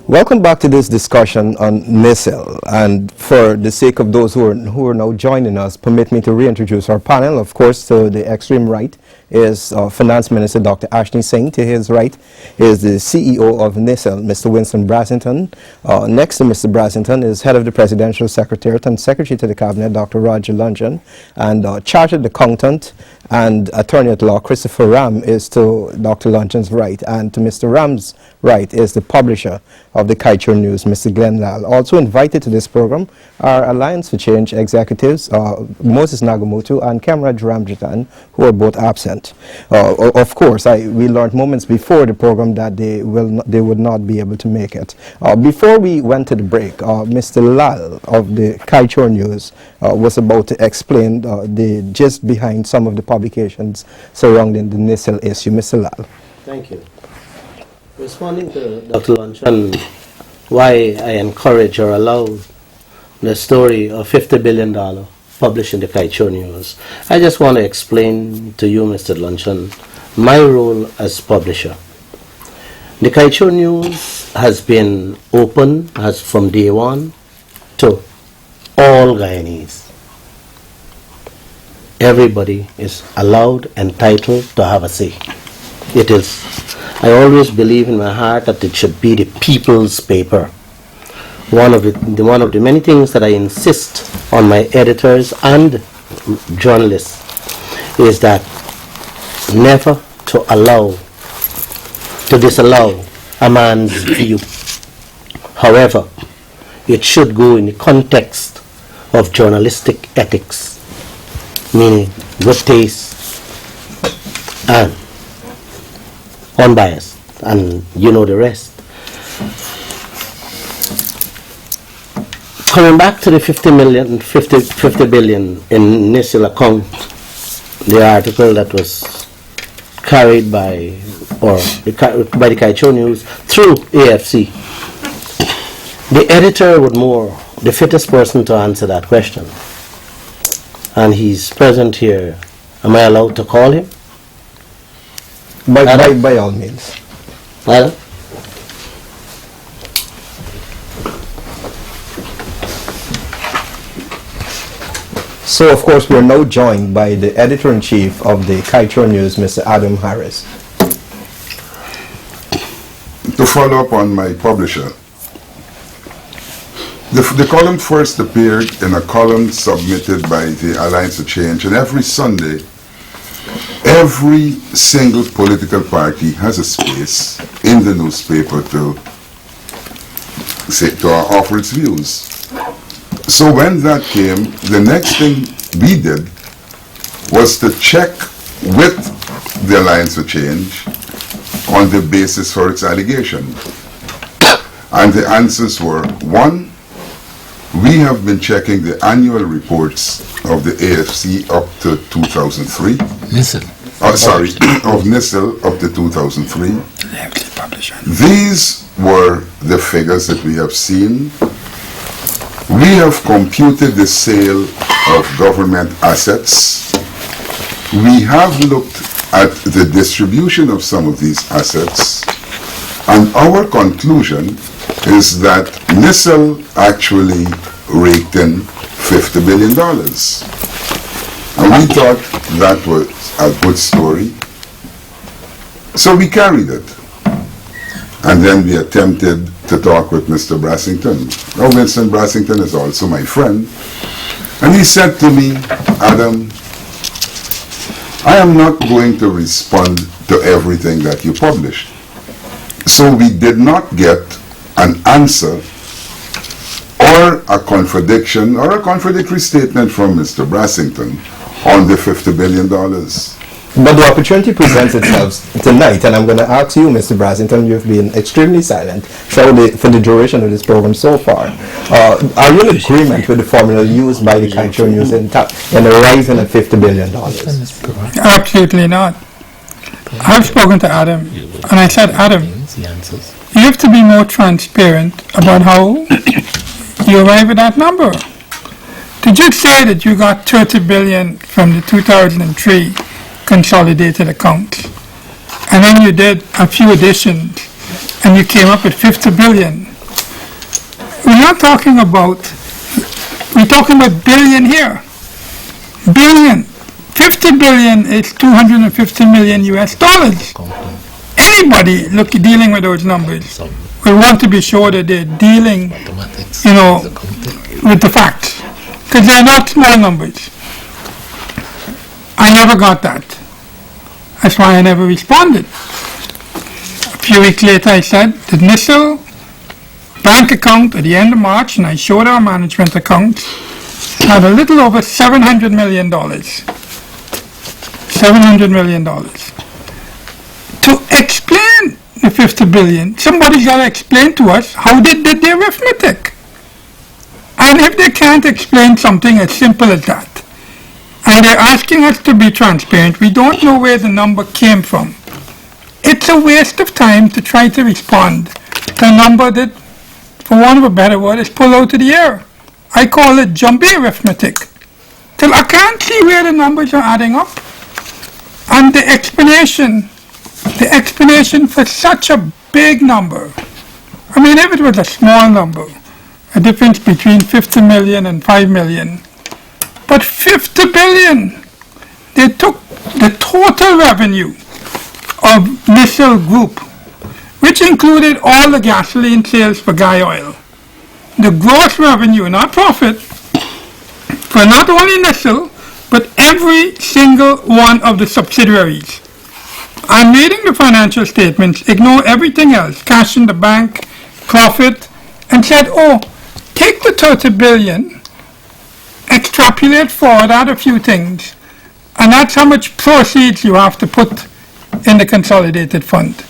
Welcome back to this discussion on NICIL, and for the sake of those who are now joining us, permit me to reintroduce our panel. Of course, to the extreme right is Finance Minister Dr. Ashni Singh. To his right is the CEO of NICIL, Mr. Winston Brassington. Next to Mr. Brassington is Head of the Presidential Secretariat and Secretary to the Cabinet, Dr. Luncheon, and Chartered Accountant and Attorney at Law Christopher Ram is to Dr. Luncheon's right, and to Mr. Ram's right is the publisher of the Kaieteur News, Mr. Glen Lall. Also invited to this program are Alliance for Change executives, Moses Nagamootoo and Khemraj Ramjattan, who are both absent. Of course, we learned moments before the program that they would not be able to make it. Before we went to the break, Mr. Lall of the Kaieteur News was about to explain the gist behind some of the publications surrounding the NICIL issue. Mr. Lall. Thank you. Responding to Dr. Luncheon, why I encourage or allow the story of $50 billion published in the Kaieteur News, I just want to explain to you, Mr. Luncheon, my role as publisher. The Kaieteur News has been open from day one to all Guyanese. Everybody is allowed, entitled to have a say. It is. I always believe in my heart that it should be the people's paper. One of the many things that I insist on my editors and journalists is that never to disallow a man's view. However, it should go in the context of journalistic ethics, meaning good taste and unbiased, and you know the rest. Coming back to the 50 billion in NICIL account, the article that was carried by the Kaieteur News through AFC, the editor would the fittest person to answer that question. And he's present here. Am I allowed to call him? By all means. Adam? So, of course, we are now joined by the editor-in-chief of the Kaieteur News, Mr. Adam Harris. To follow up on my publisher, the column first appeared in a column submitted by the Alliance for Change, and every Sunday, every single political party has a space in the newspaper to offer its views. So when that came, the next thing we did was to check with the Alliance for Change on the basis for its allegation. And the answers were, one, we have been checking the annual reports of the AFC up to 2003. NICIL. Of NICIL up to 2003. These were the figures that we have seen. We have computed the sale of government assets. We have looked at the distribution of some of these assets, and our conclusion is that NICIL actually raked in $50 billion. And we thought that was a good story, so we carried it. And then we attempted to talk with Mr. Brassington. Now, Winston Brassington is also my friend, and he said to me, Adam, I am not going to respond to everything that you published. So we did not get an answer or a contradiction or a contradictory statement from Mr. Brassington on the $50 billion. But the opportunity presents itself tonight, and I'm going to ask you, Mr. Brassington, you've been extremely silent for the duration of this program so far. Are you in agreement with the formula used by the Kaieteur News in arriving at $50 billion? Absolutely not. I've spoken to Adam, and I said, Adam, you have to be more transparent about how you arrive at that number. To just say that you got $30 billion from the 2003 consolidated accounts, and then you did a few additions and you came up with 50 billion. We're not talking about, we're talking about billion here. Billion. 50 billion is 250 million US dollars. Anybody dealing with those numbers will want to be sure that they're dealing, with the facts, because they're not small numbers. I never got that. That's why I never responded. A few weeks later I said, the NICIL bank account at the end of March, and I showed our management accounts, had a little over $700 million. $700 million. To explain the 50 billion, somebody's got to explain to us how they did the arithmetic. And if they can't explain something as simple as that, and they're asking us to be transparent, we don't know where the number came from. It's a waste of time to try to respond to a number that, for want of a better word, is pulled out of the air. I call it jumpy arithmetic. Till I can't see where the numbers are adding up. And the explanation for such a big number, I mean, if it was a small number, a difference between 50 million and 5 million, but 50 billion, they took the total revenue of NICIL Group, which included all the gasoline sales for Guy Oil, the gross revenue, not profit, for not only NICIL, but every single one of the subsidiaries. I'm reading the financial statements, ignore everything else, cash in the bank, profit, and said, oh, take the 30 billion, extrapolate forward, add a few things, and that's how much proceeds you have to put in the consolidated fund.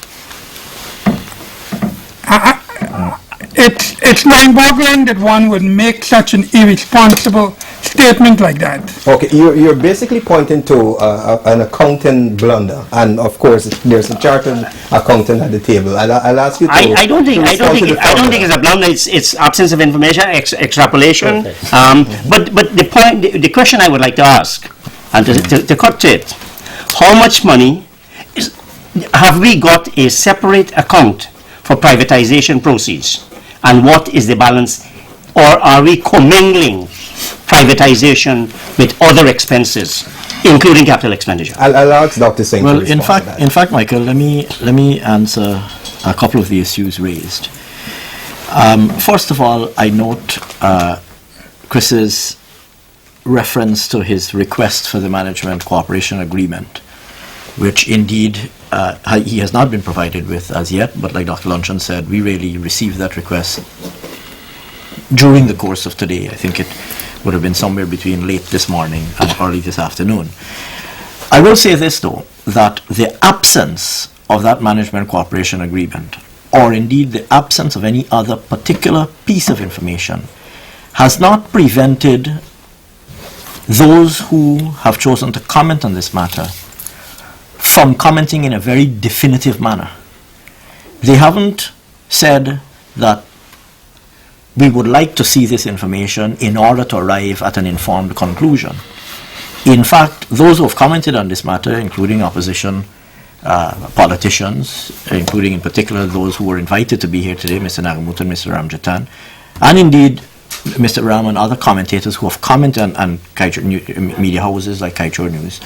It's mind-boggling that one would make such an irresponsible statement like that. Okay, you're basically pointing to an accounting blunder, and of course there's a chartered accountant at the table. I'll ask you to. I don't think it's a blunder. It's absence of information, extrapolation. Okay. But the question I would like to ask, and to cut to it, how much money have we got a separate account for privatization proceeds? And what is the balance, or are we commingling privatization with other expenses, including capital expenditure? I'll ask Dr. Singh. Well, in fact, Michael, let me answer a couple of the issues raised. First of all, I note Chris's reference to his request for the management cooperation agreement, which indeed he has not been provided with as yet, but like Dr. Luncheon said, we really received that request during the course of today. I think it would have been somewhere between late this morning and early this afternoon. I will say this though, that the absence of that management cooperation agreement, or indeed the absence of any other particular piece of information, has not prevented those who have chosen to comment on this matter from commenting in a very definitive manner. They haven't said that we would like to see this information in order to arrive at an informed conclusion. In fact, those who have commented on this matter, including opposition politicians, including in particular those who were invited to be here today, Mr. Nagamootoo and Mr. Ramjattan, and indeed Mr. Ram and other commentators who have commented on Kaieteur media houses like Kaieteur News,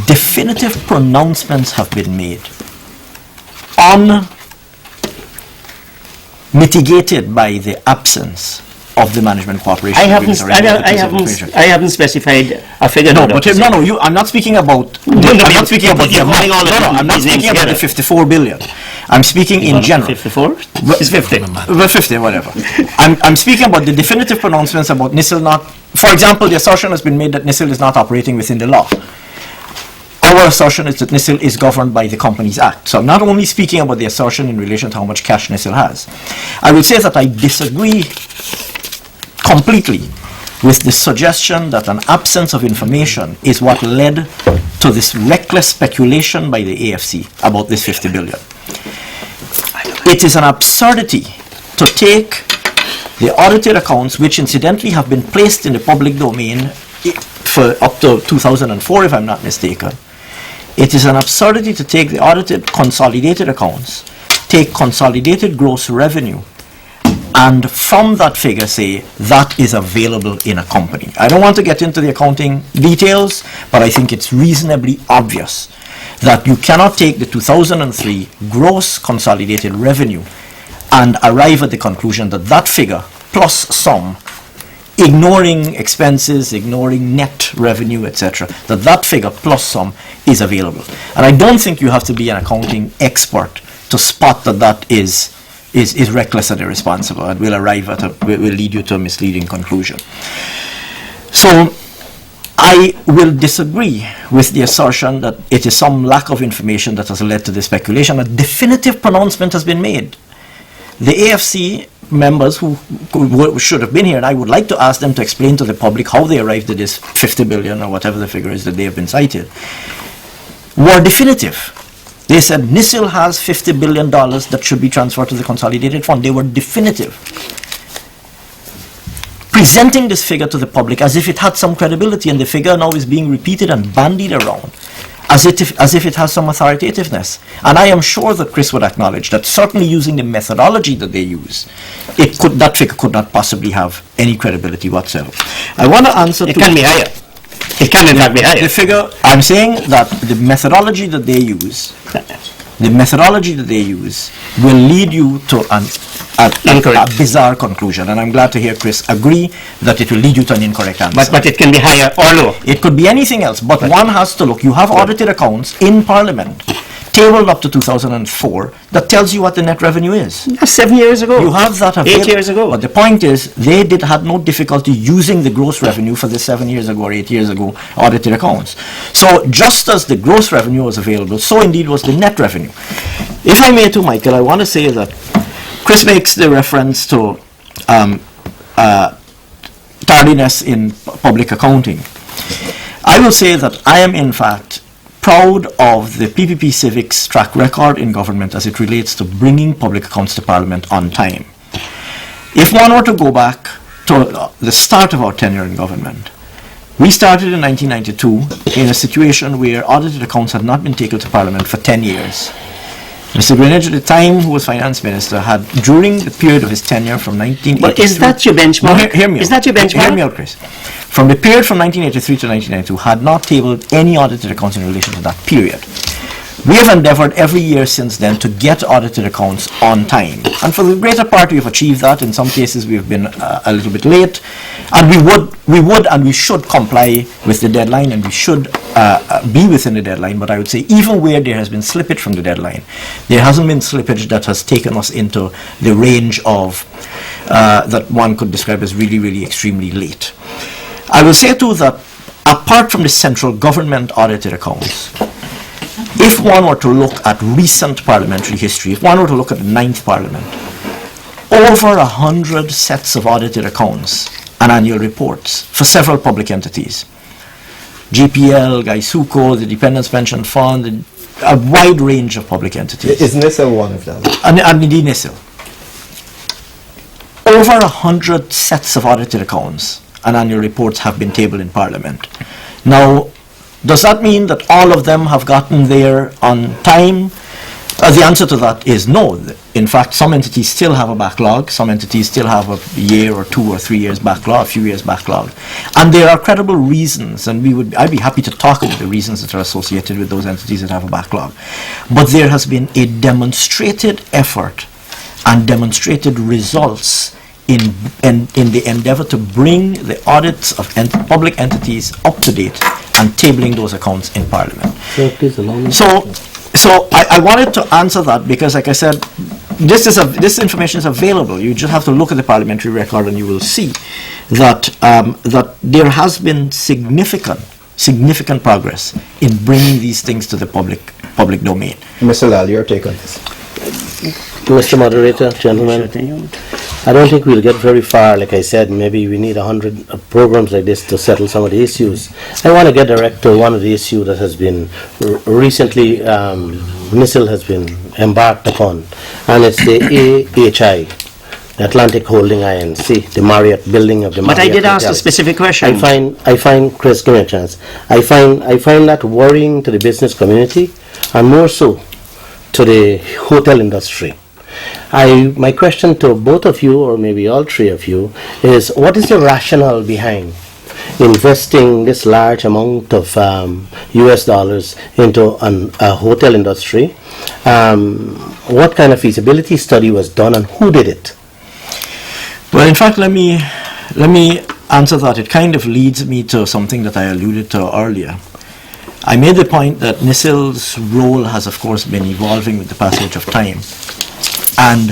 definitive pronouncements have been made, mitigated by the absence of the management cooperation. I haven't specified a figure. No, I'm not speaking about. I'm not speaking about the 54 billion. I'm speaking in general. 54? It's 50. Well, 50, whatever. I'm speaking about the definitive pronouncements about NICIL not. For example, the assertion has been made that NICIL is not operating within the law. Our assertion is that NICIL is governed by the Companies Act. So I'm not only speaking about the assertion in relation to how much cash NICIL has. I would say that I disagree completely with the suggestion that an absence of information is what led to this reckless speculation by the AFC about this 50 billion. It is an absurdity to take the audited accounts, which incidentally have been placed in the public domain for up to 2004, if I'm not mistaken. It is an absurdity to take the audited consolidated accounts take consolidated gross revenue and from that figure say that is available in a company. I don't want to get into the accounting details, but I think it's reasonably obvious that you cannot take the 2003 gross consolidated revenue and arrive at the conclusion that that figure plus some, ignoring expenses, ignoring net revenue, etc., that figure plus some is available. And I don't think you have to be an accounting expert to spot that is reckless and irresponsible and will lead you to a misleading conclusion. So I will disagree with the assertion that it is some lack of information that has led to this speculation. A definitive pronouncement has been made. The AFC members who should have been here, and I would like to ask them to explain to the public how they arrived at this 50 billion or whatever the figure is that they have been cited, were definitive. They said NICIL has $50 billion that should be transferred to the consolidated fund. They were definitive. Presenting this figure to the public as if it had some credibility, and the figure now is being repeated and bandied around as if it has some authoritativeness. And I am sure that Chris would acknowledge that certainly using the methodology that they use, that figure could not possibly have any credibility whatsoever. I want to answer. It can be higher. It can in fact be higher. The figure, I'm saying that the methodology that they use, will lead you to a bizarre conclusion. And I'm glad to hear Chris agree that it will lead you to an incorrect answer. But it can be higher or lower. It could be anything else, but one has to look. You have audited accounts in Parliament, tabled up to 2004, that tells you what the net revenue is. That's 7 years ago. You have that available. 8 years ago. But the point is, they had no difficulty using the gross revenue for the 7 years ago or 8 years ago audited accounts. So just as the gross revenue was available, so indeed was the net revenue. If I may too, Michael, I want to say that Chris makes the reference to tardiness in public accounting. I will say that I am in fact proud of the PPP Civic's track record in government as it relates to bringing public accounts to Parliament on time. If one were to go back to the start of our tenure in government, we started in 1992 in a situation where audited accounts had not been taken to Parliament for 10 years. Mr. Greenidge at the time, who was finance minister, had during the period of his tenure from 1983... But is that your benchmark? No, hear me out. Is that your benchmark? Hear me out, Chris. From the period from 1983 to 1992, had not tabled any audited accounts in relation to that period. We have endeavored every year since then to get audited accounts on time. And for the greater part, we have achieved that. In some cases, we have been a little bit late. And we would and we should comply with the deadline, and we should be within the deadline. But I would say even where there has been slippage from the deadline, there hasn't been slippage that has taken us into the range of that one could describe as really, really extremely late. I will say too that apart from the central government audited accounts, if one were to look at recent parliamentary history, if one were to look at the 9th Parliament, over 100 sets of audited accounts and annual reports for several public entities. GPL, Gaisuco, the Dependents Pension Fund, a wide range of public entities. Is NICIL one of them? And indeed NICIL. Over 100 sets of audited accounts and annual reports have been tabled in Parliament. Now, does that mean that all of them have gotten there on time? The answer to that is no. In fact, some entities still have a backlog. Some entities still have a year or 2 or 3 years backlog, a few years backlog. And there are credible reasons, and I'd be happy to talk about the reasons that are associated with those entities that have a backlog. But there has been a demonstrated effort and demonstrated results in the endeavor to bring the audits of public entities up to date and tabling those accounts in Parliament. So I wanted to answer that because, like I said, this information is available. You just have to look at the parliamentary record and you will see that that there has been significant progress in bringing these things to the public domain. Mr. Lall, your take on this. Mr. Moderator, gentlemen, I don't think we'll get very far. Like I said, maybe we need 100 programs like this to settle some of the issues. I want to get direct to one of the issues that has been recently, NICIL has been embarked upon, and it's the AHI, the Atlantic Holding INC, the Marriott building of the Marriott. But I did ask Hotel. a specific question. I find, Chris, give me a chance. I find that worrying to the business community, and more so to the hotel industry. My question to both of you, or maybe all three of you, is what is the rationale behind investing this large amount of US dollars into a hotel industry? What kind of feasibility study was done and who did it? Well, in fact, let me answer that. It kind of leads me to something that I alluded to earlier. I made the point that NICIL's role has, of course, been evolving with the passage of time. And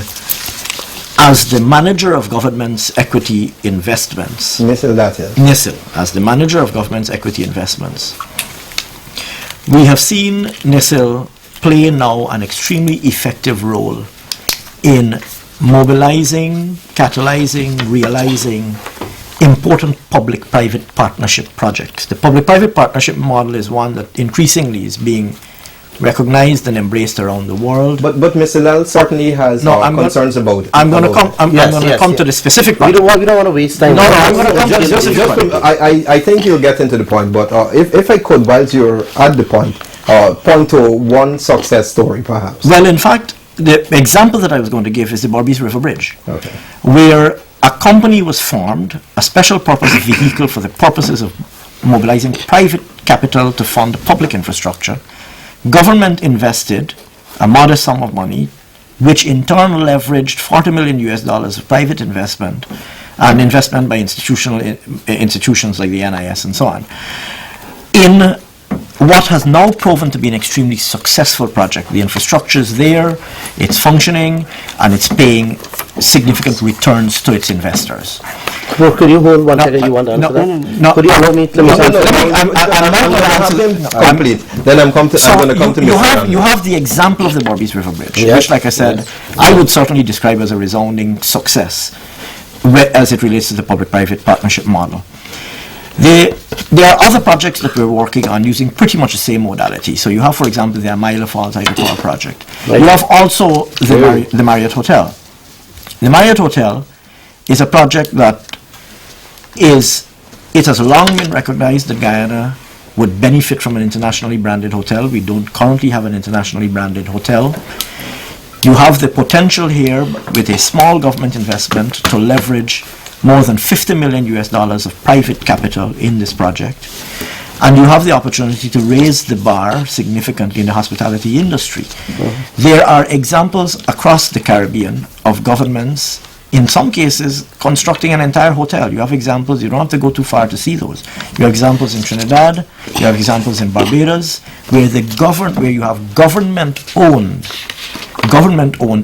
as the manager of government's equity investments, NICIL, that is. NICIL, as the manager of government's equity investments, we have seen NICIL play now an extremely effective role in mobilizing, catalyzing, realizing important public-private partnership projects. The public-private partnership model is one that increasingly is being recognized and embraced around the world. But Mr. Lall certainly has concerns about it. I'm going to come to the specific point. We don't want to waste time. No, I'm going to come to the specific point. I think you'll get into the point, but if I could, whilst you're at the point, point to one success story, perhaps. Well, in fact, the example that I was going to give is the Berbice River Bridge, okay, where a company was formed, a special purpose vehicle for the purposes of mobilizing private capital to fund public infrastructure. Government invested a modest sum of money, which in turn leveraged $40 million US of private investment and investment by institutions like the NIS and so on, in what has now proven to be an extremely successful project. The infrastructure is there, it's functioning, and it's paying significant returns to its investors. Well, could you hold one second? You want to answer that? No. Could you allow me? Complete. Then I'm going to come to Mr. You have the example of the Berbice River Bridge, Yes. which, like I said, I would certainly describe as a resounding success as it relates to the public-private partnership model. There are other projects that we're working on using pretty much the same modality. So you have, for example, the Amaila Falls hydropower project. Right. You have also the Marriott Hotel. The Marriott Hotel is a project that it has long been recognized that Guyana would benefit from an internationally branded hotel. We don't currently have an internationally branded hotel. You have the potential here with a small government investment to leverage more than $50 million US of private capital in this project. And you have the opportunity to raise the bar significantly in the hospitality industry. Mm-hmm. There are examples across the Caribbean of governments, in some cases, constructing an entire hotel. You have examples, you don't have to go too far to see those. You have examples in Trinidad, you have examples in Barbados, where you have government-owned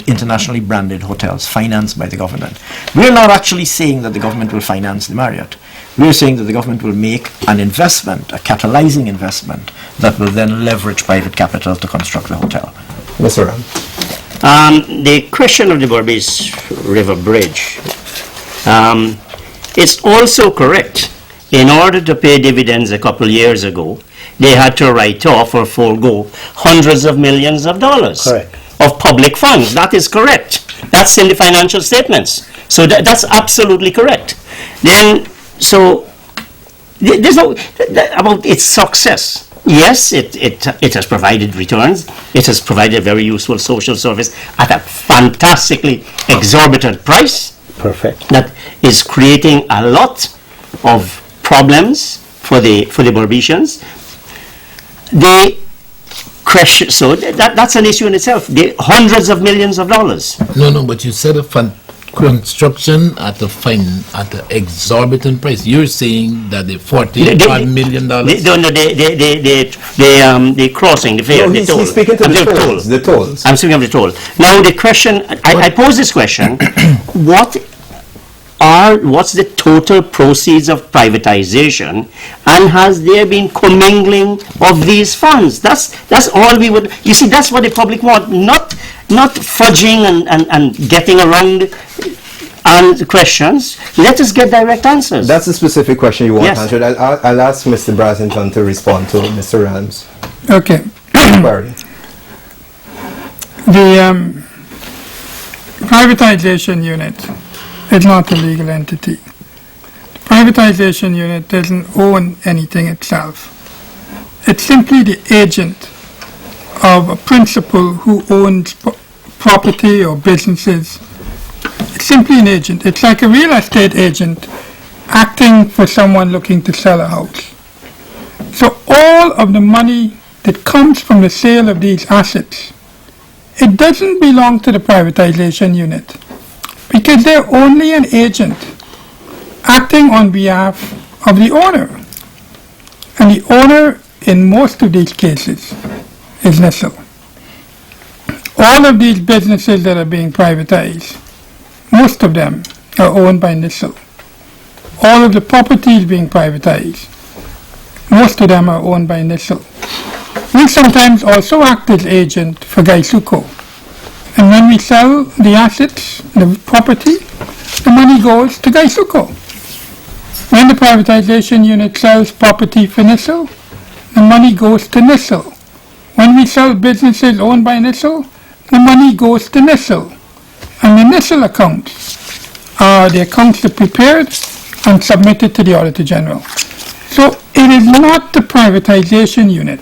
internationally branded hotels financed by the government. We're not actually saying that the government will finance the Marriott. We're saying that the government will make an investment, a catalyzing investment, that will then leverage private capital to construct the hotel. Mr. Ram. The question of the Berbice River Bridge, it's also correct. In order to pay dividends a couple years ago, they had to write off or forego hundreds of millions of dollars. Correct. Of public funds. That is correct. That's in the financial statements. So that's absolutely correct. Then, so there's no about its success. Yes, it has provided returns. It has provided a very useful social service at a fantastically exorbitant price. Perfect. That is creating a lot of problems for the Berbicians. The question, so that's an issue in itself. The hundreds of millions of dollars. No, but you said construction at an exorbitant price. You're saying that the $45 million. The crossing, the fare, the toll. He's speaking to the tolls. I'm speaking of the toll. Now the question, I pose this question: what's the total proceeds of privatization, and has there been commingling of these funds? That's all we would. You see, that's what the public want, not fudging and getting around questions. Let us get direct answers. That's a specific question you want Yes. answered. I'll ask Mr. Brassington to respond to Mr. Ram's Okay. query. The privatization unit is not a legal entity. The privatization unit doesn't own anything itself. It's simply the agent of a principal who owns property or businesses. It's simply an agent. It's like a real estate agent acting for someone looking to sell a house. So all of the money that comes from the sale of these assets, it doesn't belong to the privatization unit because they're only an agent acting on behalf of the owner. And the owner in most of these cases is NICIL. All of these businesses that are being privatized, most of them are owned by NICIL. All of the properties being privatized, most of them are owned by NICIL. We sometimes also act as agent for Gaisuco. And when we sell the assets, the property, the money goes to Gaisuco. When the privatization unit sells property for NICIL, the money goes to NICIL. When we sell businesses owned by NICIL, the money goes to NICIL. And the NICIL accounts are the accounts that are prepared and submitted to the Auditor General. So it is not the privatization unit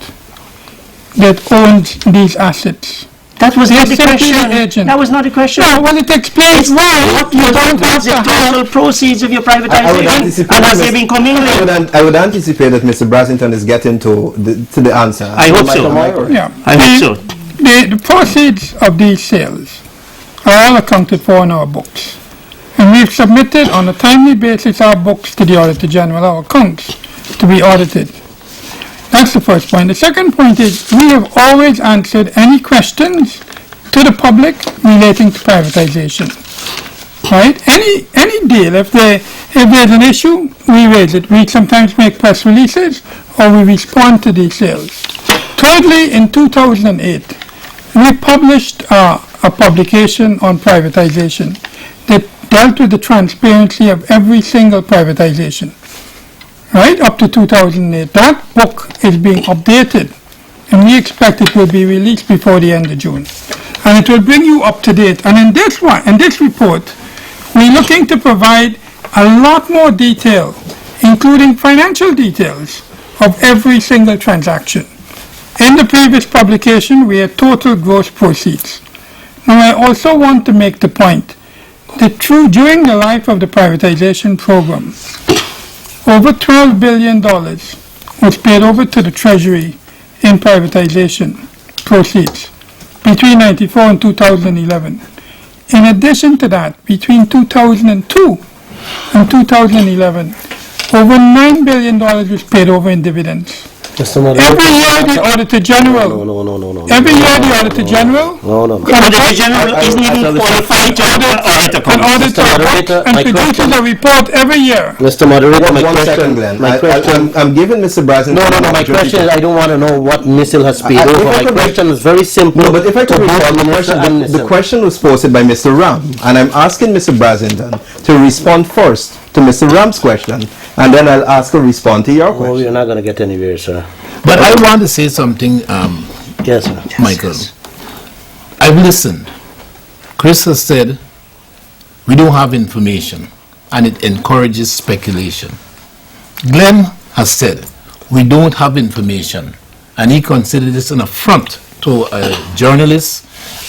that owns these assets. That was not the They're simply question. an agent. That was not the question. No, well, it explains why What you was don't have the to have. total proceeds of your privatization? anticipate And has this- there been commingling? I would anticipate that Mr. Brassington is getting to the answer. I hope so. Yeah. I hope so. The proceeds of these sales are all accounted for in our books. And we've submitted on a timely basis our books to the Auditor General, our accounts, to be audited. That's the first point. The second point is we have always answered any questions to the public relating to privatization. Right? Any deal, if there's an issue, we raise it. We sometimes make press releases or we respond to these sales. Thirdly, in 2008, we published a publication on privatization that dealt with the transparency of every single privatization, right, up to 2008. That book is being updated, and we expect it will be released before the end of June. And it will bring you up to date. And in this report, we're looking to provide a lot more detail, including financial details of every single transaction. In the previous publication, we had total gross proceeds. Now, I also want to make the point that during the life of the privatization program, over $12 billion was paid over to the Treasury in privatization proceeds between 1994 and 2011. In addition to that, between 2002 and 2011, over $9 billion was paid over in dividends. Mr. Moderator. Every year the Auditor General. No. Every year the Auditor General. No. The Auditor General isn't even qualified to audit An accounts. auditor Moderator, and my produces question- a report every year. Mr. Moderator, my One question. second, Glenn. My question. I'm giving Mr. Brassington... No. My question is, I don't want to know what NICIL has paid if over. I My could- question is very simple. No, but if I could to both recall the Minister question, and the NICIL. question was posted by Mr. Ram, and I'm asking Mr. Brassington to respond first to Mr. Ram's question, and then I'll ask a respond to your Oh, question. you're not going to get anywhere, sir. But I want to say something, Yes, sir. Michael. I've listened. Chris has said we don't have information and it encourages speculation. Glenn has said we don't have information and he considered this an affront to journalists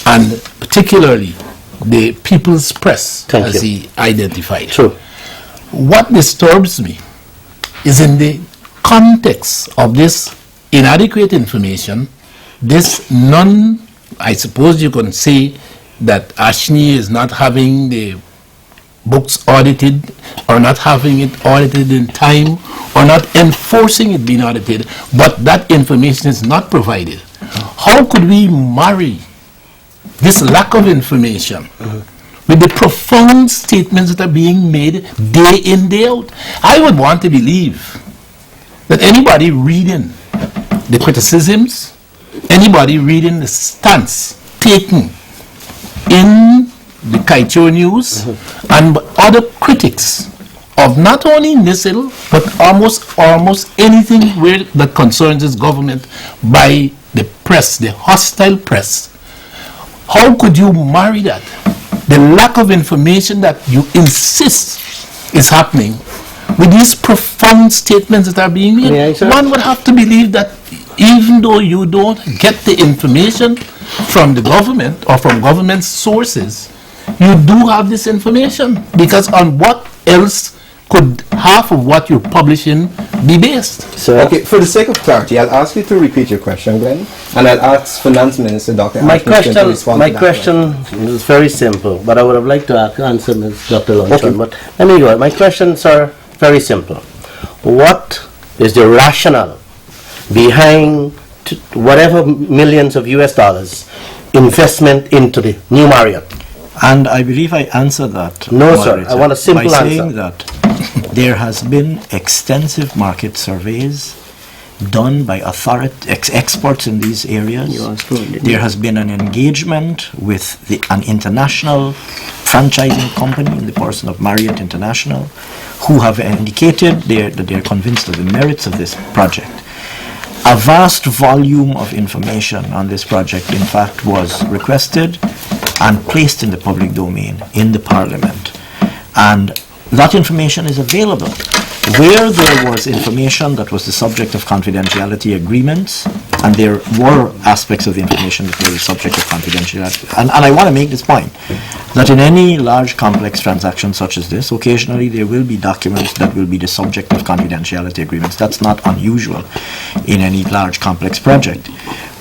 and particularly the People's Press, Thank as you. he identified. True. What disturbs me is in the context of this inadequate information, this I suppose you can say that Ashni is not having the books audited or not having it audited in time or not enforcing it being audited, but that information is not provided. How could we marry this lack of information with the profound statements that are being made day in, day out? I would want to believe that anybody reading the criticisms, anybody reading the stance taken in the Kaieteur news and other critics of not only NICIL but almost anything that concerns this government by the press, the hostile press. How could you marry that? The lack of information that you insist is happening with these profound statements that are being May I, made. sir? One would have to believe that even though you don't get the information from the government or from government sources, you do have this information, because on what else could half of what you're publishing be based? So, Okay, for the sake of clarity, I'll ask you to repeat your question, Glenn, and I'll ask Finance Minister Dr. my Ashni Singh to respond my to that question is very simple, but I would have liked to answer Ms. Dr. Luncheon. But let me go. My questions are very simple. What is the rationale behind whatever millions of US dollars investment into the new Marriott? And I believe I answered that. No, sir. moderator, I want a simple by answer. saying that there has been extensive market surveys done by experts in these areas. There has been an engagement with an international franchising company in the person of Marriott International, who have indicated that they're convinced of the merits of this project. A vast volume of information on this project, in fact, was requested and placed in the public domain in the Parliament. And that information is available. Where there was information that was the subject of confidentiality agreements, and there were aspects of the information that were the subject of confidentiality. And I want to make this point, that in any large complex transaction such as this, occasionally there will be documents that will be the subject of confidentiality agreements. That's not unusual in any large complex project.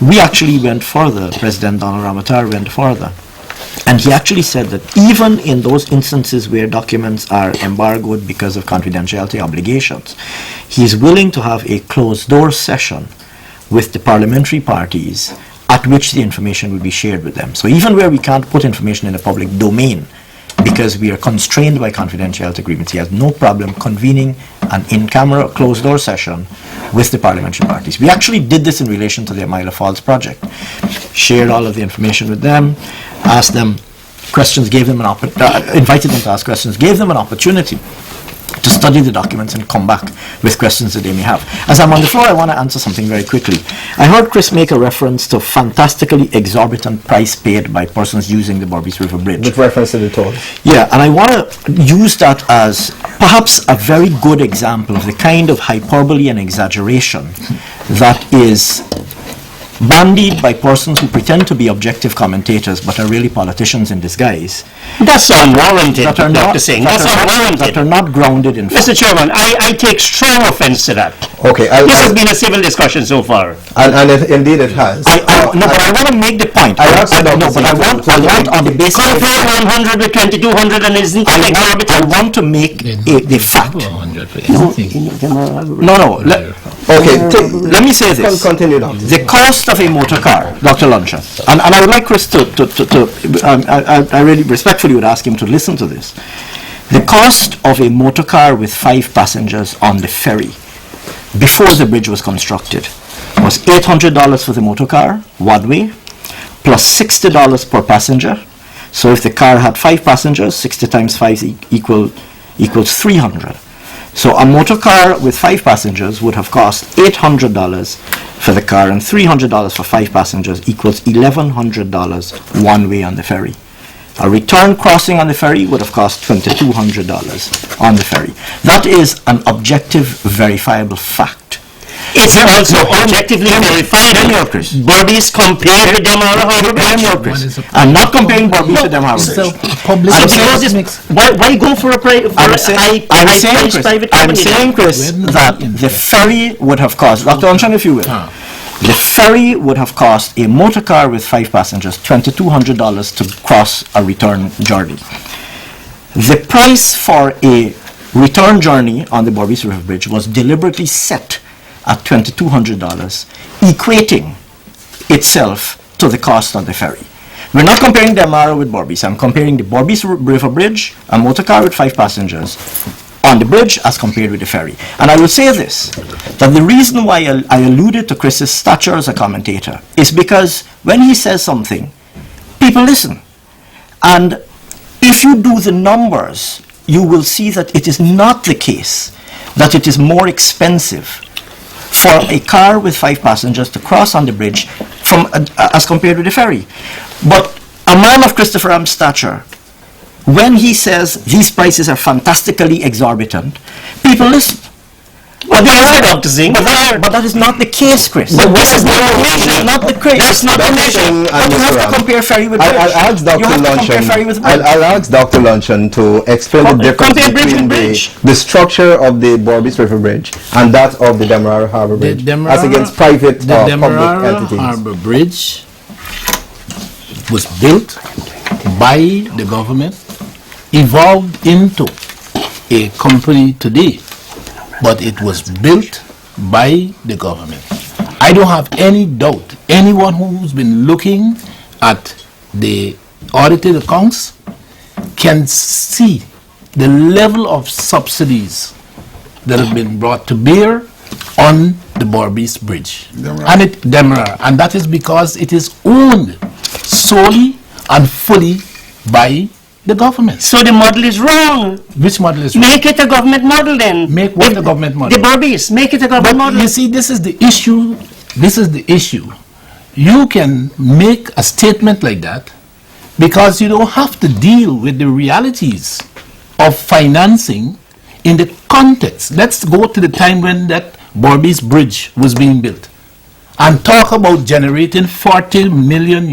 We actually went further. President Donald Ramjattan went further. And he actually said that even in those instances where documents are embargoed because of confidentiality obligations, he is willing to have a closed-door session with the parliamentary parties at which the information will be shared with them. So even where we can't put information in the public domain because we are constrained by confidentiality agreements, he has no problem convening an in-camera closed-door session with the parliamentary parties. We actually did this in relation to the N.I.C.I.L project. Shared all of the information with them, asked them questions, gave them invited them to ask questions, gave them an opportunity to study the documents and come back with questions that they may have. As I'm on the floor, I want to answer something very quickly. I heard Chris make a reference to fantastically exorbitant price paid by persons using the Berbice River Bridge. with reference to the toll. Yeah, and I want to use that as perhaps a very good example of the kind of hyperbole and exaggeration that is bandied by persons who pretend to be objective commentators but are really politicians in disguise. That's unwarranted, That are not, Dr. Singh. That's unwarranted. that are not grounded in fact. Mr. Chairman, I take strong offense to that. Okay, This has been a civil discussion so far. and indeed it has. No, but I want to make the point. I asked Dr. No, but I want on the basis of Compare 100 with 2200 and isn't it I exorbitant? want to make the fact. No. Okay, Let me say this. continue now. The cost of a motor car, Dr. Luncheon, and I would like Chris I really respectfully would ask him to listen to this. The cost of a motor car with 5 passengers on the ferry before the bridge was constructed was $800 for the motor car, one way, plus $60 per passenger. So if the car had 5 passengers, 60 times 5 equals 300. So a motor car with 5 passengers would have cost $800 for the car, and $300 for 5 passengers equals $1,100 one way on the ferry. A return crossing on the ferry would have cost $2,200 on the ferry. That is an objective, verifiable fact. It's also objectively verified. Chris. Bodies compared with them Harbour Bridge. I'm not comparing Berbice to them Harbour So, Bridge. public I'm saying service this- makes Why go for a I'm saying, private I'm company? saying, Chris, When that in the ferry would have cost, Dr. Luncheon, if you will, the ferry would have cost a motor car with 5 passengers $2,200 to cross a return journey. The price for a return journey on the Berbice River Bridge was deliberately set at $2,200, equating itself to the cost on the ferry. We're not comparing the Amara with Berbice. I'm comparing the Berbice River Bridge, a motor car with 5 passengers, on the bridge as compared with the ferry. And I will say this, that the reason why I alluded to Chris's stature as a commentator is because when he says something, people listen. And if you do the numbers, you will see that it is not the case that it is more expensive for a car with 5 passengers to cross on the bridge as compared with the ferry. But a man of Christopher M.'s stature, when he says these prices are fantastically exorbitant, people listen. But they are, Dr. Singh. But that is not the case, Chris. But This is not the measure. Not the case. That's not the measure. Singh and But you Mr. have to Ram. compare ferry with bridge. I'll ask You Dr. have to compare Luncheon. ferry with bridge. I'll ask Dr. Luncheon to explain the difference Compare bridge between with bridge. the structure of the Borbis River Bridge and that of the Demerara Harbour Bridge as against private the public Demerara entities. Harbour Bridge was built by the government, evolved into a company today, but it was built by the government. I don't have any doubt. Anyone who's been looking at the audited accounts can see the level of subsidies that have been brought to bear on the Borbis Bridge. Demerara. And that is because it is owned solely and fully by the government. So the model is wrong. Which model is wrong? Make it a government model then. Make what a government model? The Borbis. Make it a government But model. you see, this is the issue. This is the issue. You can make a statement like that because you don't have to deal with the realities of financing in the context. Let's go to the time when that Borbis Bridge was being built and talk about generating $40 million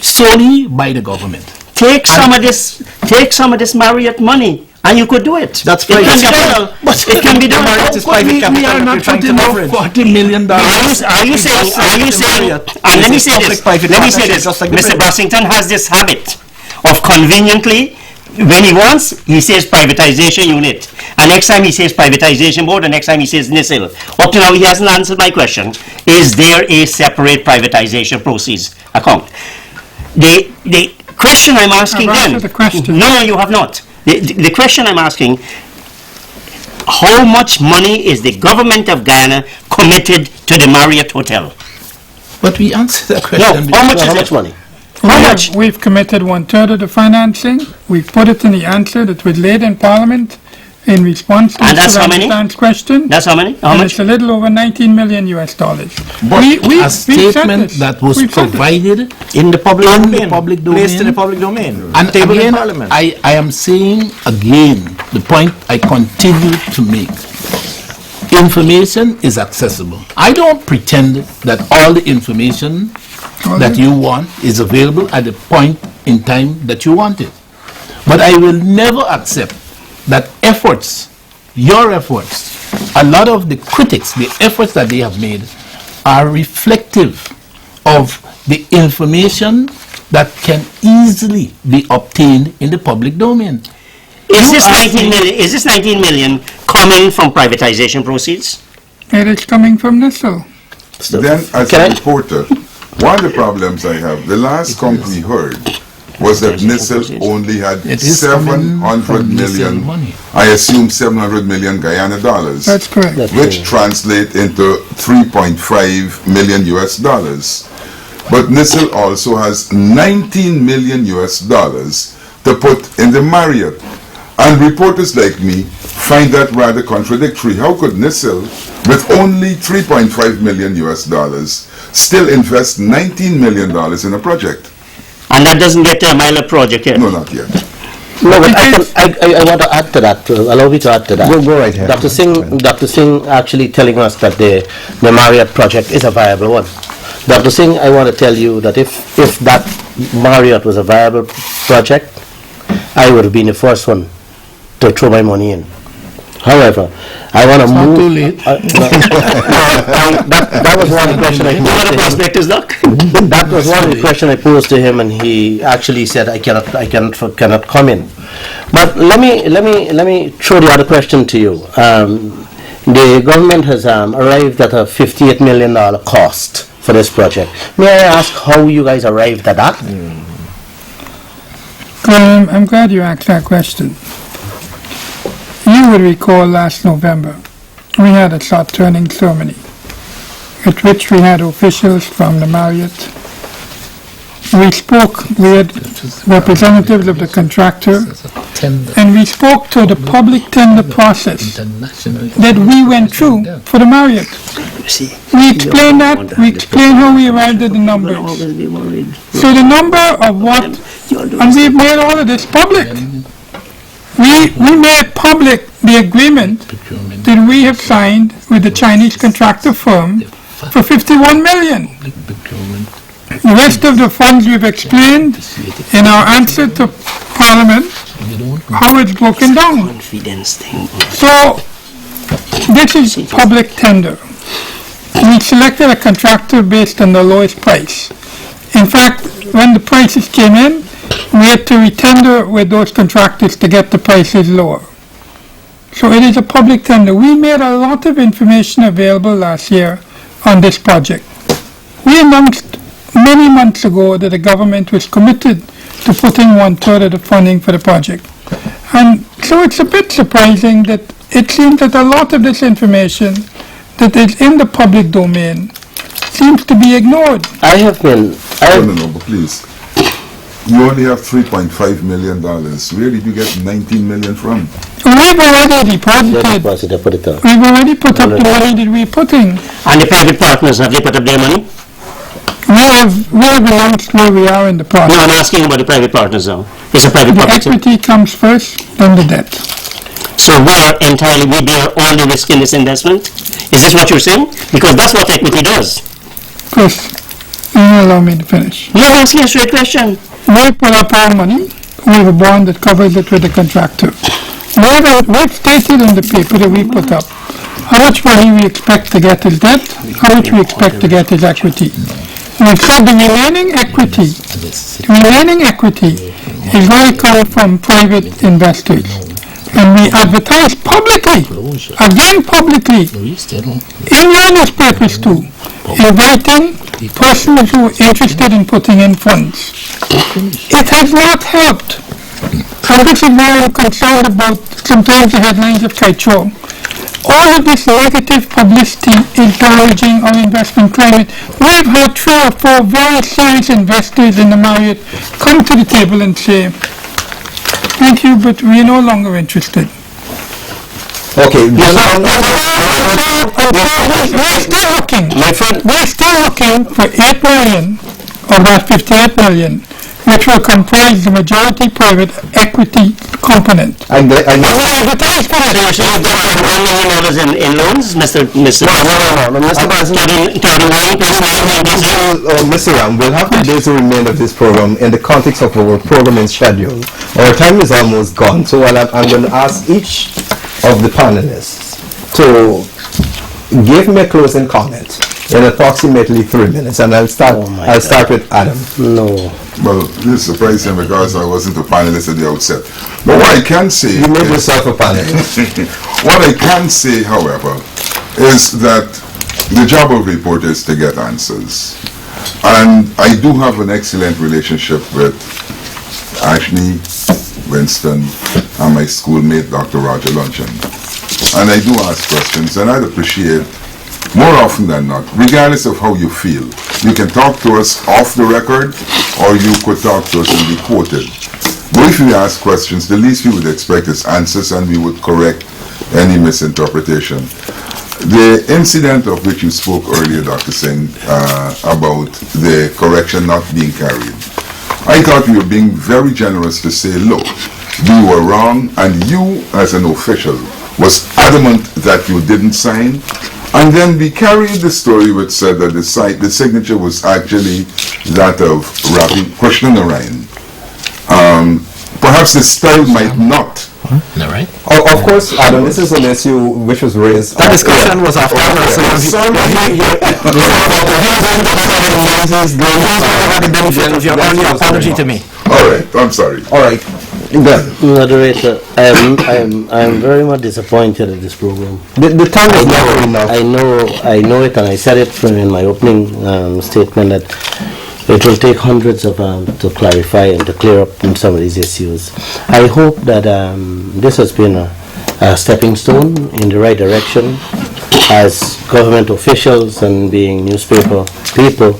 solely by the government. Take some of this Marriott money, and you could do it. That's it can private be done. capital. It can be done. Marriott is private We capital are that not you're trying to putting out leverage. $40 million. Are you saying, and let me say this, let me say this, Mr. Brassington has this habit of conveniently, when he wants, he says privatization unit, and next time he says privatization board, and next time he says NICIL. Up to now, he hasn't answered my question. Is there a separate privatization proceeds account? The question I'm asking I've then... answered the question. No, you have not. The question I'm asking, how much money is the government of Ghana committed to the Marriott Hotel? But we answered that No, question. how much How is much it? money? How much? We've committed 1/3 of the financing. We've put it in the answer that was laid in Parliament in response to And that's Mr. how many? Ramjattan's question. That's how many? How And much? it's a little over $19 million. But We've a said statement this. that was We've said this. provided In the public in domain. the public Placed in the domain. public domain. And Tabled in again, Parliament. I am saying again, the point I continue to make. Information is accessible. I don't pretend that all the information that you want is available at the point in time that you want it. But I will never accept that efforts, your efforts, a lot of the critics, the efforts that they have made are reflective of the information that can easily be obtained in the public domain. Is You this asked 19 me- million? Is this 19 million coming from privatization proceeds? It is coming from NICIL. Then, as Can a I- reporter, one of the problems I have, the last company heard was that NICIL only had It is coming 700 from NICIL million, money. I assume 700 million Guyana dollars, That's correct. which translate into 3.5 million US. But NICIL also has 19 million US to put in the Marriott. And reporters like me find that rather contradictory. How could NICIL, with only 3.5 million US, still invest $19 million in a project? And that doesn't get a Milo project yet. No, not yet. No, but I want to add to that. Allow me to add to that. Go right ahead. Dr. Singh actually telling us that the Marriott project is a viable one. Dr. Singh, I want to tell you that if that Marriott was a viable project, I would have been the first one to throw my money in. However, I want to move. Not too late. That was one of the question I What posed a to him. prospectus, Doc. That was one of the question I posed to him, and he actually said, "I cannot come in." But let me throw the other question to you. The government has arrived at a $58 million cost for this project. May I ask how you guys arrived at that? Well, I'm glad you asked that question. You would recall last November, we had a shot turning ceremony at which we had officials from the Marriott. We had representatives of the contractor, and we spoke to the public tender process that we went through for the Marriott. We explained that, we explained how we arrived at the numbers. So the number of what, and we've made all of this public. We made public the agreement that we have signed with the Chinese contractor firm for 51 million. The rest of the funds we've explained in our answer to Parliament how it's broken down. Confidence thing. So this is public tender. We selected a contractor based on the lowest price. In fact, when the prices came in, we had to retender with those contractors to get the prices lower. So it is a public tender. We made a lot of information available last year on this project. We announced many months ago that the government was committed to putting 1/3 of the funding for the project. And so it's a bit surprising that it seems that a lot of this information that is in the public domain seems to be ignored. No, but please. You only have $3.5 million. Where did you get 19 million from? We've already deposited. We've already put up the money that we're putting. And the private partners, have they put up their money? We have announced where we are in the No, process. I'm asking about the private partners now. It's a private The partnership. equity comes first, then the debt. So we bear all the risk in this investment? Is this what you're saying? Because that's what equity does. Chris, you will allow me to finish. You're asking a straight question. We put up our money, we have a bond that covers it with the contractor. We've stated in the paper that we put up how much money we expect to get as debt, how much we expect to get as equity. We've said the remaining equity is going to come from private investors. And we advertise publicly, again publicly, in your newspapers too, inviting persons who are interested in putting in funds. It has not helped. And this is why I'm concerned about sometimes the headlines of Kaieteur. All of this negative publicity is damaging our investment climate. We've had 3 or 4 very serious investors in the Marriott come to the table and say, thank you, but we're no longer interested. Okay. We're still looking for 8 million of that 58 million, which will comprise the majority private equity component. I So you're saying that $1 million in loans, Mr. Mr. Ram, we'll have to base the remainder of this program in the context of our programming schedule. Our time is almost gone, so I'm going to ask each of the panelists to give me a closing comment in approximately 3 minutes, and I'll start with Adam. No. Well, this is surprising because I wasn't a panelist at the outset. But what I can say... You made yourself a panelist. What I can say, however, is that the job of reporter is to get answers. And I do have an excellent relationship with Ashni, Winston, and my schoolmate, Dr. Roger Luncheon. And I do ask questions, and I'd appreciate, more often than not, regardless of how you feel, you can talk to us off the record, or you could talk to us and be quoted. But if you ask questions, the least we would expect is answers, and we would correct any misinterpretation. The incident of which you spoke earlier, Dr. Singh, about the correction not being carried, I thought you were being very generous to say, look, you were wrong, and you, as an official, was adamant that you didn't sign. And then we carried the story which said that the signature was actually that of Ravi Krishnanarayan. Perhaps the spell might not. No, right? Of course, Adam, this is an issue which was raised. That discussion was after your only apology to me. All right, I'm sorry. All right. Glen. Moderator, I am very much disappointed at this program. The time is not enough. I know it, and I said it in my opening statement that it will take hundreds of to clarify and to clear up some of these issues. I hope that this has been a stepping stone in the right direction. As government officials and being newspaper people,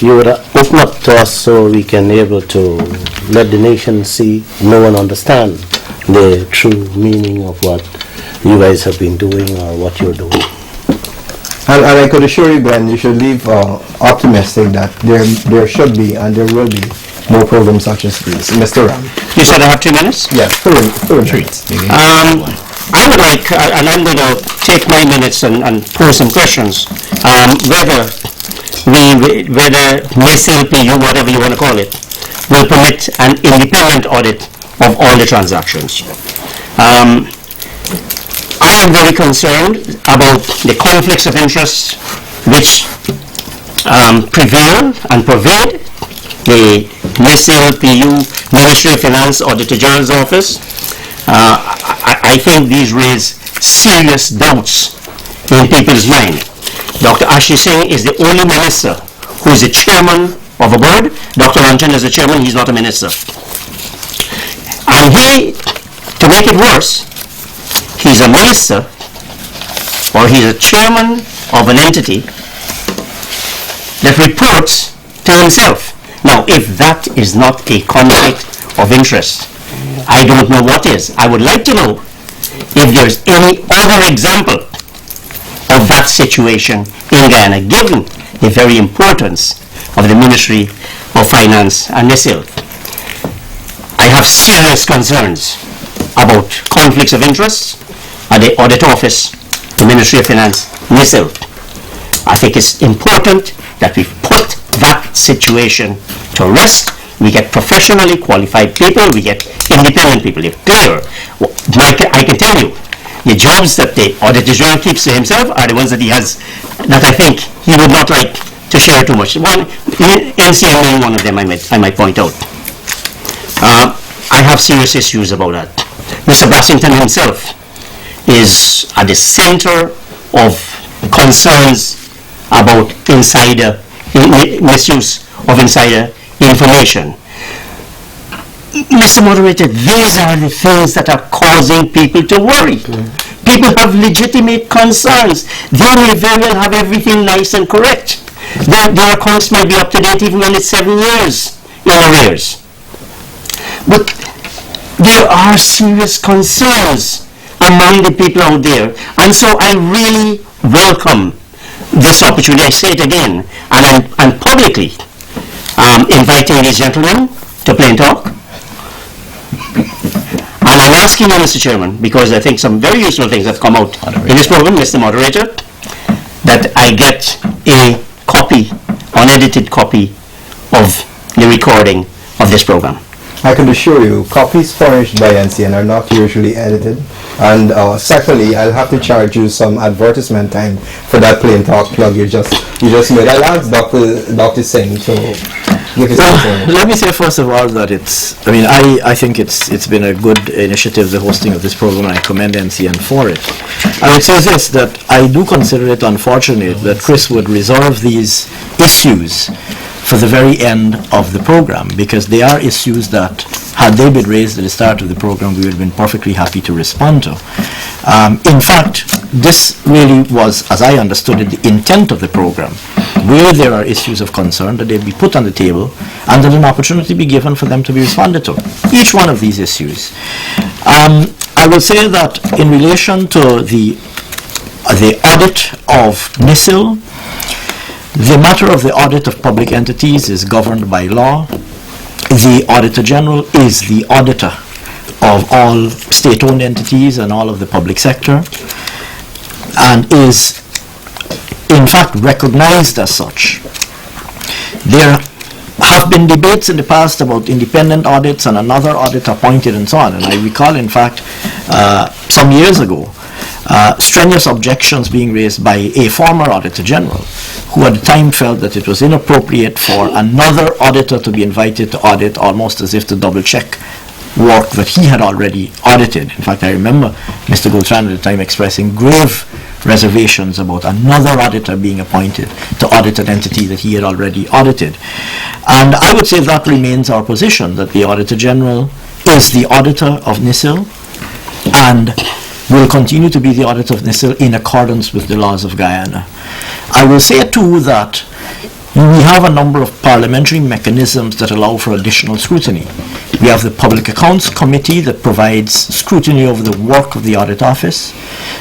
you would open up to us so we can be able to let the nation see, know and understand the true meaning of what you guys have been doing or what you're doing. And I could assure you, Glenn, you should leave optimistic that there should be and there will be more programs such as these. Mr. Ram. You said I have 2 minutes? Yes, 3 minutes. I would like, and I'm going to take my minutes and pose some questions, whether NICIL PU, whatever you want to call it, will permit an independent audit of all the transactions. I am very concerned about the conflicts of interest which prevail and pervade the NICIL PU Ministry of Finance Auditor General's Office. I think these raise serious doubts in people's mind. Dr. Ashni Singh is the only minister who is the chairman of a board. Dr. Luncheon is the chairman, he's not a minister. And he, to make it worse, he's a minister or he's a chairman of an entity that reports to himself. Now, if that is not a conflict of interest, I don't know what is. I would like to know if there's any other example of that situation in Guyana, given the very importance of the Ministry of Finance and NICIL. I have serious concerns about conflicts of interest at the Audit Office, the Ministry of Finance, NICIL. I think it's important that we put that situation to rest. We get professionally qualified people, we get independent people. If clear, I can tell you, the jobs that the Auditor General keeps to himself are the ones that he has, that I think he would not like to share too much. One, NCM being one of them, I might point out. I have serious issues about that. Mr. Brassington himself is at the center of concerns about insider, misuse of insider information. Mr. Moderator, these are the things that are causing people to worry. People have legitimate concerns. They may very well have everything nice and correct. Their accounts may be up to date even when it's 7 years in arrears. But there are serious concerns among the people out there. And so I really welcome this opportunity. I say it again, and I'm publicly inviting these gentlemen to Plain Talk. And I'm asking you, Mr. Chairman, because I think some very useful things have come out in this program, Mr. Moderator, that I get a copy, unedited copy of the recording of this program. I can assure you, copies furnished by NCN are not usually edited. And secondly, I'll have to charge you some advertisement time for that Plain Talk plug you just made. I'll ask Dr. Singh to give his answer. Let me say first of all that I think it's been a good initiative, the hosting of this program, and I commend NCN for it. I would say this, that I do consider it unfortunate that Chris would reserve these issues for the very end of the program, because they are issues that, had they been raised at the start of the program, we would have been perfectly happy to respond to. In fact, this really was, as I understood it, the intent of the program, where there are issues of concern, that they be put on the table and that an opportunity be given for them to be responded to. Each one of these issues. I will say that in relation to the audit of NICIL, the matter of the audit of public entities is governed by law. The Auditor General is the auditor of all state-owned entities and all of the public sector, and is in fact recognized as such. There have been debates in the past about independent audits and another audit appointed and so on, and I recall in fact some years ago strenuous objections being raised by a former Auditor General, who at the time felt that it was inappropriate for another auditor to be invited to audit, almost as if to double-check work that he had already audited. In fact, I remember Mr. Goldstrand at the time expressing grave reservations about another auditor being appointed to audit an entity that he had already audited. And I would say that remains our position, that the Auditor General is the auditor of NICIL and will continue to be the auditor of NICIL in accordance with the laws of Guyana. I will say too that we have a number of parliamentary mechanisms that allow for additional scrutiny. We have the Public Accounts Committee that provides scrutiny over the work of the Audit Office.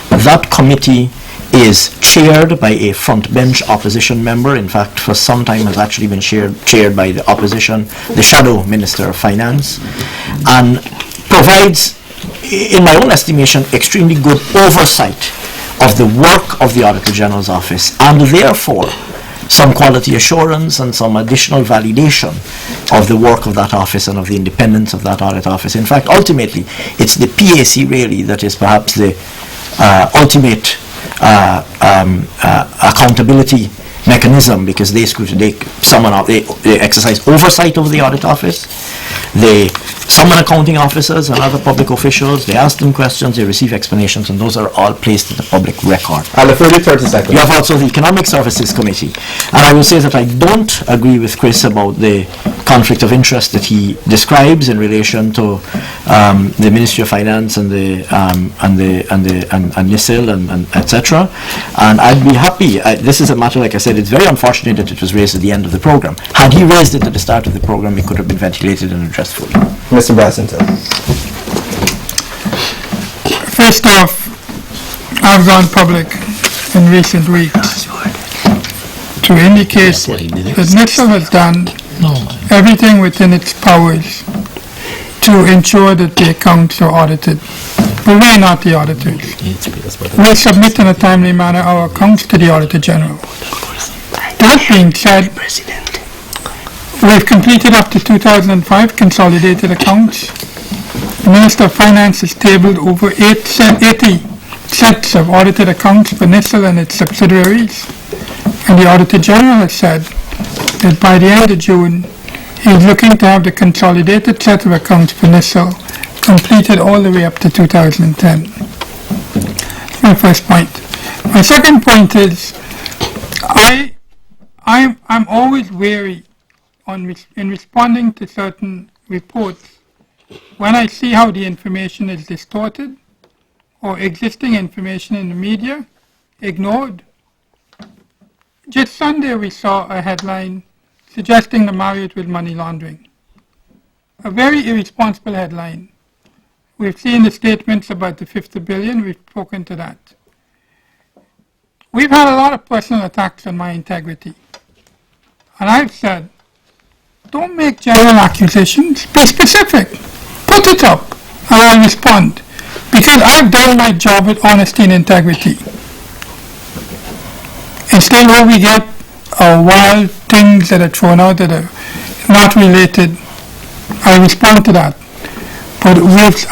That committee is chaired by a front bench opposition member. In fact, for some time has actually been chaired by the opposition, the shadow Minister of Finance, and provides, in my own estimation, extremely good oversight of the work of the Auditor General's office, and therefore some quality assurance and some additional validation of the work of that office and of the independence of that audit office. In fact, ultimately, it's the PAC really that is perhaps the ultimate accountability mechanism, because they exercise oversight over the audit office. They summon accounting officers and other public officials, they ask them questions, they receive explanations, and those are all placed in the public record. I'll defer you 30 seconds. You have also the Economic Services Committee. And I will say that I don't agree with Chris about the conflict of interest that he describes in relation to the Ministry of Finance and NICIL and etc. And I'd be happy. This is a matter, like I said, it's very unfortunate that it was raised at the end of the program. Had he raised it at the start of the program, it could have been ventilated and addressed fully. Mr. Brassington. First off, I've gone public in recent weeks to indicate that NICIL has done everything within its powers to ensure that the accounts are audited. But we're not the auditors. We submit in a timely manner our accounts to the Auditor General. That being said, we've completed up to 2005 consolidated accounts. The Minister of Finance has tabled over 80 sets of audited accounts for NICIL and its subsidiaries. And the Auditor General has said that by the end of June, he's looking to have the consolidated set of accounts for NICIL completed all the way up to 2010. That's my first point. My second point is, I'm always wary in responding to certain reports when I see how the information is distorted or existing information in the media ignored. Just Sunday we saw a headline suggesting the Marriott with money laundering. A very irresponsible headline. We've seen the statements about the 50 billion, we've spoken to that. We've had a lot of personal attacks on my integrity. And I've said, don't make general accusations, be specific. Put it up, and I'll respond. Because I've done my job with honesty and integrity. Instead, when we get wild things that are thrown out that are not related, I respond to that. But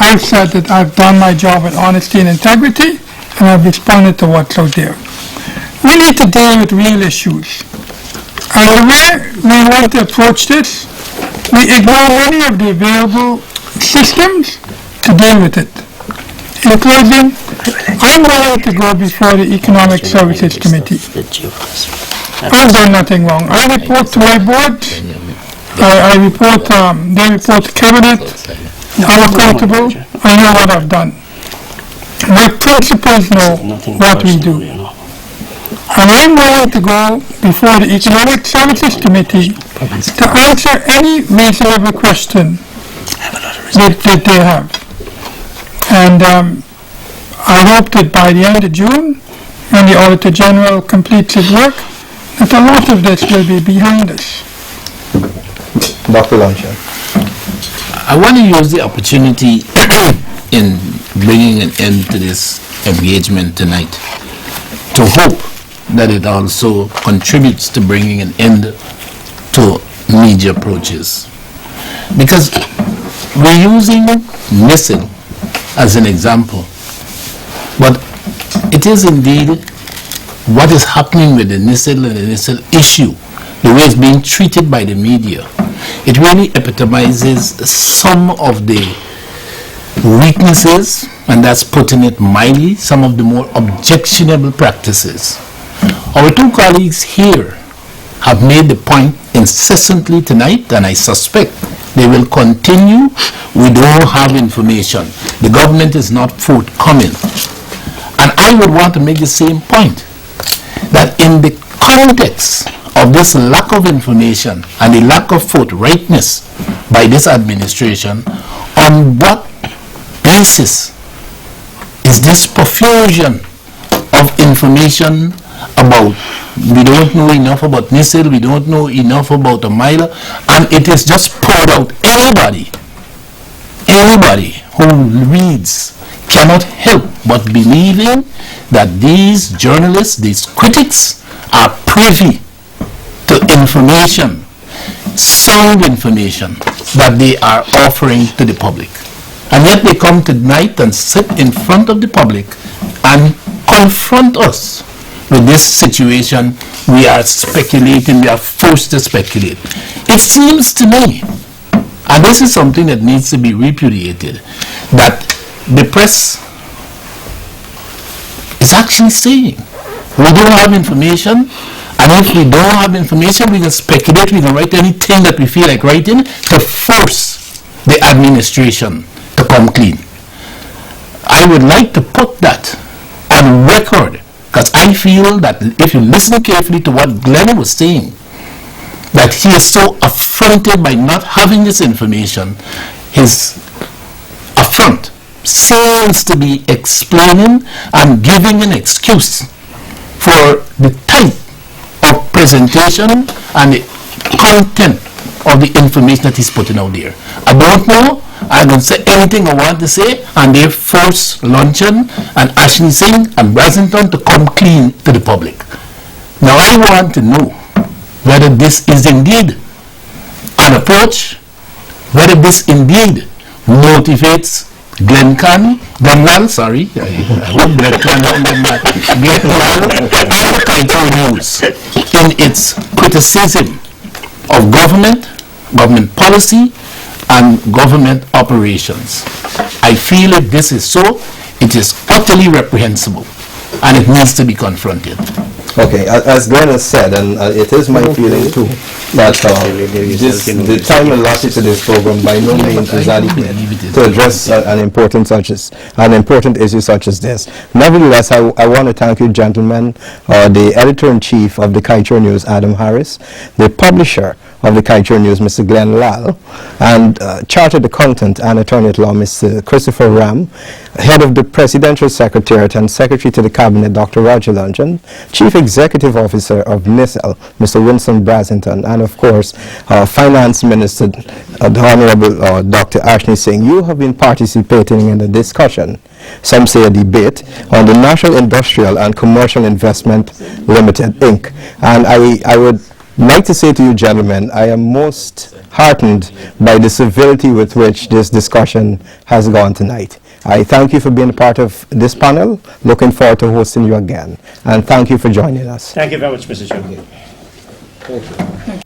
I've said that I've done my job with honesty and integrity, and I've responded to what's out there. We need to deal with real issues. And the way we want to approach this, we ignore many of the available systems to deal with it. In closing, I'm willing to go before the Economic Services Committee. I've done nothing wrong. I report to my board, they report to Cabinet, I'm accountable, I know what I've done. My principals know what we do. And I'm willing to go before the Economic Services Committee to answer any reasonable question that they have. And I hope that by the end of June, when the Auditor General completes his work, that a lot of this will be behind us. Dr. Luncheon. I want to use the opportunity in bringing an end to this engagement tonight to hope that it also contributes to bringing an end to media approaches. Because we're using NICIL as an example, but it is indeed what is happening with the NICIL and the NICIL issue, the way it's being treated by the media. It really epitomizes some of the weaknesses, and that's putting it mildly, some of the more objectionable practices. Our two colleagues here have made the point incessantly tonight, and I suspect they will continue. We don't have information. The government is not forthcoming. And I would want to make the same point, that in the context of this lack of information and the lack of forthrightness by this administration, on what basis is this profusion of information about, we don't know enough about NICIL, we don't know enough about N.I.C.I.L, and it is just poured out. Anybody who reads cannot help but believing that these journalists, these critics, are privy to information, sound information, that they are offering to the public. And yet they come tonight and sit in front of the public and confront us with this situation. We are speculating, we are forced to speculate. It seems to me, and this is something that needs to be repudiated, that the press is actually saying, we don't have information, and if we don't have information, we can speculate, we can write anything that we feel like writing to force the administration to come clean. I would like to put that on record, because I feel that if you listen carefully to what Glen was saying, that he is so affronted by not having this information. His affront seems to be explaining and giving an excuse for the type of presentation and the content of the information that he's putting out there. I don't know, I don't say anything I want to say, and they force Luncheon and Ashni Singh and Brassington to come clean to the public. Now I want to know whether this is indeed an approach, whether this indeed motivates Glen Lall, sorry, I hope Glen Lall and Kaieteur News in its criticism of government policy, and government operations. I feel if this is so, it is utterly reprehensible, and it needs to be confronted. Okay, as Glen has said, and it is my feeling too, that the time allotted to this program by no means is adequate to address an important issue such as this. Nevertheless, I want to thank you, gentlemen, the editor-in-chief of the Kaieteur News, Adam Harris, the publisher of the Kaieteur News, Mr. Glen Lall, and Chartered Accountant and Attorney-at-Law, Mr. Christopher Ram, Head of the Presidential Secretariat and Secretary to the Cabinet, Dr. Roger Luncheon, Chief Executive Officer of NICIL, Mr. Winston Brassington, and of course, Finance Minister, the Honorable Dr. Ashni Singh. You have been participating in the discussion, some say a debate, on the National Industrial and Commercial Investment Limited, Inc. And I would like to say to you, gentlemen, I am most heartened by the civility with which this discussion has gone tonight. I thank you for being a part of this panel. Looking forward to hosting you again. And thank you for joining us. Thank you very much, Mr. Chairman. Thank you.